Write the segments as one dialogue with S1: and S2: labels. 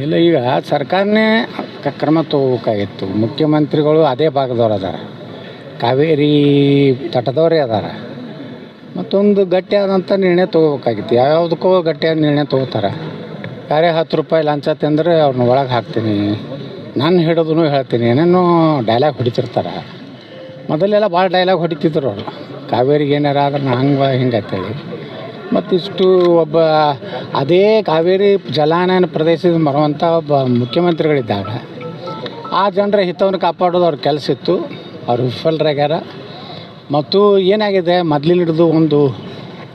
S1: ಇಲ್ಲ, ಈಗ ಸರ್ಕಾರನೇ ಕ್ರಮ ತಗೋಬೇಕಾಗಿತ್ತು. ಮುಖ್ಯಮಂತ್ರಿಗಳು ಅದೇ ಭಾಗದವ್ರು ಅದಾರ, ಕಾವೇರಿ ತಟದವರೇ ಅದಾರ. ಮತ್ತೊಂದು ಗಟ್ಟಿಯಾದಂಥ ನಿರ್ಣಯ ತೊಗೋಬೇಕಾಗಿತ್ತು. ಯಾವುದಕ್ಕೂ ಗಟ್ಟಿಯಾದ ನಿರ್ಣಯ ತೊಗೋತಾರೆ. ಯಾರೇ 10 ರೂಪಾಯಿ ಲಂಚ ತಿಂದರೆ ಅವ್ರನ್ನ ಒಳಗೆ ಹಾಕ್ತೀನಿ, ನಾನು ಹಿಡಿದು ಹೇಳ್ತೀನಿ, ಏನೇನೋ ಡೈಲಾಗ್ ಹೊಡಿತಿರ್ತಾರೆ. ಮೊದಲೆಲ್ಲ ಭಾಳ ಡೈಲಾಗ್ ಹೊಡಿತಿದ್ರು ಅವರು, ಕಾವೇರಿಗೆ ಏನಾರ ಆದ್ರೆ ನಾ ಹಂಗೆ ಹಿಂಗೆ ಅಂತೇಳಿ. ಮತ್ತಿಷ್ಟು ಒಬ್ಬ ಅದೇ ಕಾವೇರಿ ಜಲಾನಯನ ಪ್ರದೇಶದಿಂದ ಬರುವಂಥ ಒಬ್ಬ ಮುಖ್ಯಮಂತ್ರಿಗಳಿದ್ದಾಗ ಆ ಜನರ ಹಿತವನ್ನು ಕಾಪಾಡೋದು ಅವ್ರ ಕೆಲಸ ಇತ್ತು. ಅವರು ವಿಫಲರಾಗ್ಯಾರ. ಮತ್ತು ಏನಾಗಿದೆ, ಮೊದಲಿನ ಹಿಡಿದು ಒಂದು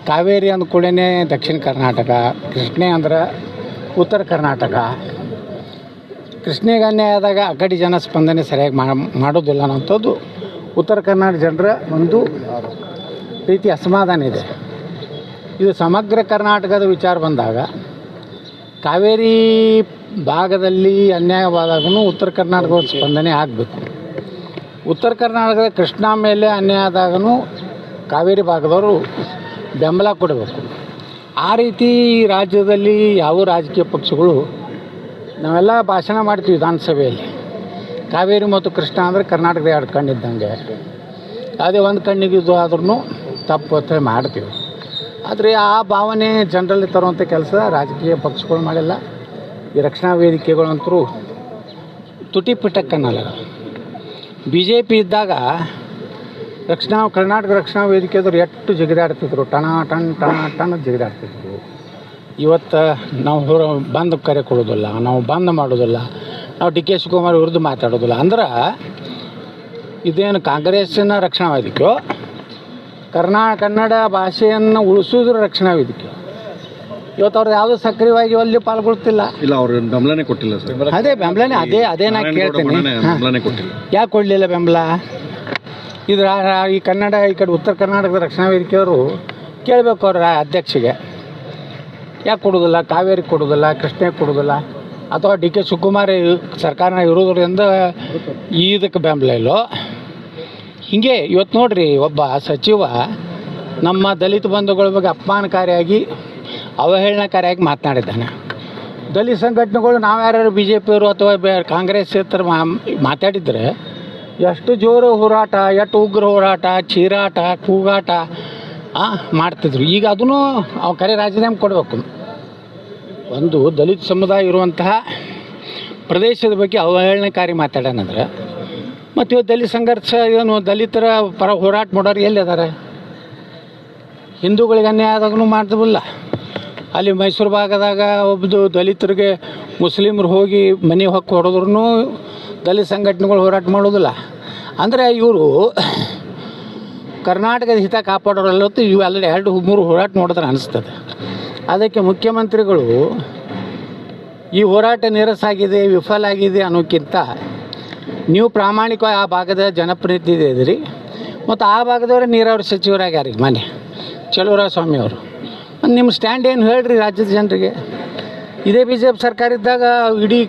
S1: ಕಾವೇರಿ ಅಂದ ಕೂಡಲೇ ದಕ್ಷಿಣ ಕರ್ನಾಟಕ, ಕೃಷ್ಣೆ ಅಂದ್ರೆ ಉತ್ತರ ಕರ್ನಾಟಕ. ಕೃಷ್ಣೆಗೆ ಅನ್ಯಾಯ ಆದಾಗ ಆ ಕಡೆ ಜನ ಸ್ಪಂದನೆ ಸರಿಯಾಗಿ ಮಾಡೋದಿಲ್ಲ ಅನ್ನೋಂಥದ್ದು ಉತ್ತರ ಕರ್ನಾಟಕ ಜನರ ಒಂದು ರೀತಿ ಅಸಮಾಧಾನ ಇದೆ. ಇದು ಸಮಗ್ರ ಕರ್ನಾಟಕದ ವಿಚಾರ ಬಂದಾಗ ಕಾವೇರಿ ಭಾಗದಲ್ಲಿ ಅನ್ಯಾಯವಾದಾಗೂ ಉತ್ತರ ಕರ್ನಾಟಕದ ಸ್ಪಂದನೆ ಆಗಬೇಕು. ಉತ್ತರ ಕರ್ನಾಟಕದ ಕೃಷ್ಣಾ ಮೇಲೆ ಅನ್ಯಾಯ ಆದಾಗೂ ಕಾವೇರಿ ಭಾಗದವರು ಬೆಂಬಲ ಕೊಡಬೇಕು. ಆ ರೀತಿ ರಾಜ್ಯದಲ್ಲಿ ಯಾವ ರಾಜಕೀಯ ಪಕ್ಷಗಳು ನಾವೆಲ್ಲ ಭಾಷಣ ಮಾಡ್ತೀವಿ ವಿಧಾನಸಭೆಯಲ್ಲಿ. ಕಾವೇರಿ ಮತ್ತು ಕೃಷ್ಣ ಅಂದರೆ ಕರ್ನಾಟಕದ 2 ಕಣ್ಣಿದ್ದಂಗೆ, ಯಾವುದೇ ಒಂದು ಕಣ್ಣಿಗೆ ಇದು ಆದ್ರೂ ತಪ್ಪು ಅಂತ ಮಾಡ್ತೀವಿ. ಆದರೆ ಆ ಭಾವನೆ ಜನರಲ್ಲಿ ತರುವಂಥ ಕೆಲಸ ರಾಜಕೀಯ ಪಕ್ಷಗಳು ಮಾಡಿಲ್ಲ. ಈ ರಕ್ಷಣಾ ವೇದಿಕೆಗಳಂತರೂ ತುಟಿ ಪಿಟಕ್ಕನ್ನಲ್ಲ. BJP ಇದ್ದಾಗ ಕರ್ನಾಟಕ ರಕ್ಷಣಾ ವೇದಿಕೆಯವರು ಎಷ್ಟು ಜಿಗಿದಾಡ್ತಿದ್ರು, ಟಣ ಜಿಗಿದಾಡ್ತಿದ್ರು. ಇವತ್ತು ನಾವು ಬಂದ್ ಕರೆ ಕೊಡೋದಿಲ್ಲ, ನಾವು ಬಂದ್ ಮಾಡೋದಿಲ್ಲ, ನಾವು DK ಶಿವಕುಮಾರ್ ವಿರುದ್ಧ ಮಾತಾಡೋದಿಲ್ಲ ಅಂದ್ರೆ ಇದೇನು ಕಾಂಗ್ರೆಸ್ಸಿನ ರಕ್ಷಣಾ ವೇದಿಕೆ, ಕನ್ನಡ ಭಾಷೆಯನ್ನು ಉಳಿಸೋದ್ರ ರಕ್ಷಣಾ ವೇದಿಕೆ. ಇವತ್ತು ಅವ್ರು ಯಾವುದೂ ಸಕ್ರಿಯವಾಗಿ ಅಲ್ಲಿ ಪಾಲ್ಗೊಳ್ತಿಲ್ಲ.
S2: ಇಲ್ಲ, ಅವ್ರು ಬೆಂಬಲನೇ ಕೊಟ್ಟಿಲ್ಲ ಸರ್.
S1: ಅದೇ ಬೆಂಬಲನೇ, ಅದೇ ನಾ ಕೇಳ್ತೀನಿ, ಯಾಕೆ ಕೊಡಲಿಲ್ಲ ಬೆಂಬಲ? ಇದು ಈ ಕನ್ನಡ ಈ ಕಡೆ ಉತ್ತರ ಕರ್ನಾಟಕದ ರಕ್ಷಣಾ ವೇದಿಕೆಯವರು ಕೇಳಬೇಕು ಅವ್ರ ಅಧ್ಯಕ್ಷಗೆ, ಯಾಕೆ ಕೊಡೋದಿಲ್ಲ, ಕಾವೇರಿ ಕೊಡೋದಿಲ್ಲ, ಕೃಷ್ಣೆ ಕೊಡೋದಿಲ್ಲ, ಅಥವಾ DK ಶಿವಕುಮಾರ್ ಸರ್ಕಾರ ಇರೋದ್ರಿಂದ ಇದಕ್ಕೆ ಬೆಂಬಲ ಇಲ್ಲೋ? ಹೀಗೆ ಇವತ್ತು ನೋಡಿರಿ, ಒಬ್ಬ ಸಚಿವ ನಮ್ಮ ದಲಿತ ಬಂಧುಗಳ ಬಗ್ಗೆ ಅಪಮಾನಕಾರಿಯಾಗಿ ಅವಹೇಳನಕಾರಿಯಾಗಿ ಮಾತನಾಡಿದ್ದಾನೆ. ದಲಿತ ಸಂಘಟನೆಗಳು ನಾವು ಯಾರ್ಯಾರು BJPಯವರು ಅಥವಾ ಕಾಂಗ್ರೆಸ್ ಹತ್ರ ಮಾತಾಡಿದರೆ ಎಷ್ಟು ಜೋರು ಹೋರಾಟ, ಎಷ್ಟು ಉಗ್ರ ಹೋರಾಟ, ಚೀರಾಟ, ಕೂಗಾಟ ಮಾಡ್ತಿದ್ರು. ಈಗ ಅದನ್ನು ಅವು ಕರೆ ರಾಜೀನಾಮೆ ಕೊಡಬೇಕು. ಒಂದು ದಲಿತ ಸಮುದಾಯ ಇರುವಂತಹ ಪ್ರದೇಶದ ಬಗ್ಗೆ ಅವಹೇಳನಕಾರಿ ಮಾತಾಡೋಣಂದ್ರೆ ಮತ್ತು ಇವತ್ತು ದಲಿತ ಸಂಘರ್ಷ ಏನು ದಲಿತರ ಪರ ಹೋರಾಟ ಮಾಡೋರು ಎಲ್ಲಿ ಅದಾರೆ? ಹಿಂದೂಗಳಿಗೆ ಅನ್ಯಾಯ ಆದಾಗೂ ಮಾಡ್ತಿಲ್ಲ. ಅಲ್ಲಿ ಮೈಸೂರು ಭಾಗದಾಗ ಒಬ್ಬದು ದಲಿತರಿಗೆ ಮುಸ್ಲಿಮರು ಹೋಗಿ ಮನೆ ಹೊಕ್ಕು ಹೊಡೆದ್ರೂ ದಲಿತ ಸಂಘಟನೆಗಳು ಹೋರಾಟ ಮಾಡೋದಿಲ್ಲ. ಅಂದರೆ ಇವರು ಕರ್ನಾಟಕದ ಹಿತ ಕಾಪಾಡೋರಲ್ಲತ್ತು ಇವೆಲ್ಲ 2-3 ಹೋರಾಟ ನೋಡಿದ್ರೆ ಅನಿಸ್ತದೆ. ಅದಕ್ಕೆ ಮುಖ್ಯಮಂತ್ರಿಗಳು ಈ ಹೋರಾಟ ನಿರಸಾಗಿದೆ, ವಿಫಲ ಆಗಿದೆ ಅನ್ನೋಕ್ಕಿಂತ ನೀವು ಪ್ರಾಮಾಣಿಕವಾಗಿ ಆ ಭಾಗದ ಜನಪ್ರತಿನಿಧಿ ಇದ್ದೀರಿ. ಮತ್ತು ಆ ಭಾಗದವರೇ ನೀರಾವರಿ ಸಚಿವರಾಗ್ಯಾರ ಈಗ ಮನೆ ಚಲುವರಾಯ ಸ್ವಾಮಿ ಅವರು. ನಿಮ್ಮ ಸ್ಟ್ಯಾಂಡ್ ಏನು ಹೇಳ್ರಿ ರಾಜ್ಯದ ಜನರಿಗೆ? ಇದೇ BJP ಸರ್ಕಾರ ಇದ್ದಾಗ ಇಡೀ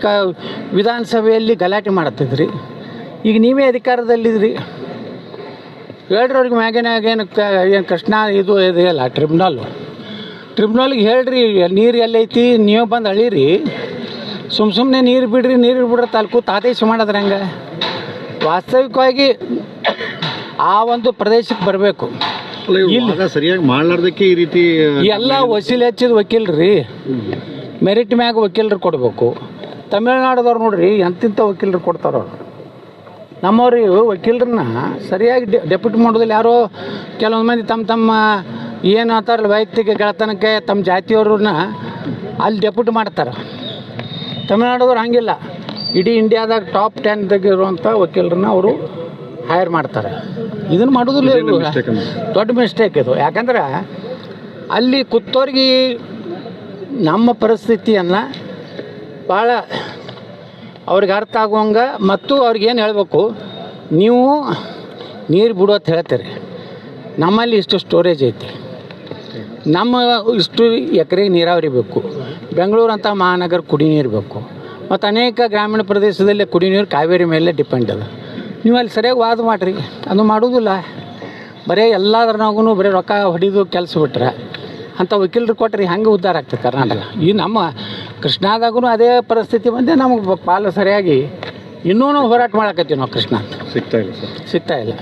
S1: ವಿಧಾನಸಭೆಯಲ್ಲಿ ಗಲಾಟೆ ಮಾಡ್ತಿದ್ರಿ. ಈಗ ನೀವೇ ಅಧಿಕಾರದಲ್ಲಿದ್ರಿ, ಹೇಳ್ರಿ ಅವ್ರಿಗೆ ಮ್ಯಾಗೇನು ಕೃಷ್ಣ ಇದು ಇದೆಯಲ್ಲ ಟ್ರಿಬ್ಯುನಲ್ಗೆ ಹೇಳ್ರಿ, ನೀರು ಎಲ್ಲೈತಿ ನೀವು ಬಂದು ಅಳೀರಿ. ಸುಮ್ಮನೆ ನೀರು ಬಿಡ್ರಿ ತಾಲೂಕು ಆದೇಶ ಮಾಡಿದ್ರೆ ಹೆಂಗೆ? ವಾಸ್ತವಿಕವಾಗಿ ಆ ಒಂದು ಪ್ರದೇಶಕ್ಕೆ ಬರಬೇಕು.
S2: ಇಲ್ಲಿ ಸರಿಯಾಗಿ ಮಾಡಲಾರ್ದಕ್ಕೆ ಈ ರೀತಿ
S1: ಎಲ್ಲ ವಸೂಲಿ ಹಚ್ಚಿದ ವಕೀಲರಿ, ಮೆರಿಟ್ ಮ್ಯಾಗ ವಕೀಲರು ಕೊಡಬೇಕು. ತಮಿಳ್ನಾಡದವ್ರು ನೋಡ್ರಿ ಎಂತಿಂಥ ವಕೀಲರು ಕೊಡ್ತಾರವ್ರು. ನಮ್ಮವ್ರಿಗೆ ವಕೀಲರನ್ನ ಸರಿಯಾಗಿ ಡೆಪ್ಯೂಟಿ ಮಾಡೋದಿಲ್ಲ. ಯಾರೋ ಕೆಲವೊಂದು ಮಂದಿ ತಮ್ಮ ಏನು ಅಂತಾರಲ್ಲ ವೈಯಕ್ತಿಕ ಗೆಳತನಕ್ಕೆ ತಮ್ಮ ಜಾತಿಯವ್ರನ್ನ ಅಲ್ಲಿ ಡೆಪ್ಯೂಟಿ ಮಾಡ್ತಾರೆ. ತಮಿಳ್ನಾಡದವ್ರು ಹಂಗಿಲ್ಲ, ಇಡೀ ಇಂಡಿಯಾದಾಗ ಟಾಪ್ 10 ಇರುವಂಥ ವಕೀಲರನ್ನ ಅವರು ಹೈರ್ ಮಾಡ್ತಾರೆ. ಇದನ್ನು ಮಾಡೋದಿಲ್ಲ, ದೊಡ್ಡ ಮಿಸ್ಟೇಕ್ ಇದು. ಯಾಕಂದ್ರೆ ಅಲ್ಲಿ ಕೂತವ್ರಿಗೆ ನಮ್ಮ ಪರಿಸ್ಥಿತಿಯನ್ನು ಭಾಳ ಅವ್ರಿಗೆ ಅರ್ಥ ಆಗುವಂಗೆ ಮತ್ತು ಅವ್ರಿಗೇನು ಹೇಳಬೇಕು, ನೀವು ನೀರು ಬಿಡೋದು ಹೇಳ್ತೀರಿ, ನಮ್ಮಲ್ಲಿ ಇಷ್ಟು ಸ್ಟೋರೇಜ್ ಐತಿ, ನಮ್ಮ ಇಷ್ಟು ಎಕರೆಗೆ ನೀರಾವರಿ ಬೇಕು, ಬೆಂಗಳೂರು ಅಂತ ಮಹಾನಗರ ಕುಡಿ ನೀರು ಬೇಕು, ಮತ್ತು ಅನೇಕ ಗ್ರಾಮೀಣ ಪ್ರದೇಶದಲ್ಲಿ ಕುಡಿ ನೀರು ಕಾವೇರಿ ಮೇಲೆ ಡಿಪೆಂಡ್ ಅದ. ನೀವು ಅಲ್ಲಿ ಸರಿಯಾಗಿ ವಾದ ಮಾಡಿರಿ, ಅದು ಮಾಡೋದಿಲ್ಲ. ಬರೀ ಎಲ್ಲದ್ರಾಗೂ ಬರೀ ರೊಕ್ಕ ಹೊಡಿದು ಕೆಲಸ ಬಿಟ್ರೆ ಅಂಥ ವಕೀಲರು ಕೊಟ್ಟರೆ ಹೆಂಗೆ ಉದ್ಧಾರ ಆಗ್ತದೆ ಕರ್ನಾಟಕ? ಈ ನಮ್ಮ ಕೃಷ್ಣಾದಾಗೂ ಅದೇ ಪರಿಸ್ಥಿತಿ ಬಂದೆ, ನಮಗೆ ಪಾಲು ಸರಿಯಾಗಿ ಇನ್ನೂ ಹೋರಾಟ ಮಾಡಕತ್ತೀವಿ ನಾವು. ಕೃಷ್ಣ
S2: ಸಿಗ್ತಾ ಇಲ್ಲ ಸರ್.
S1: ಸಿಗ್ತಾ ಇಲ್ಲ.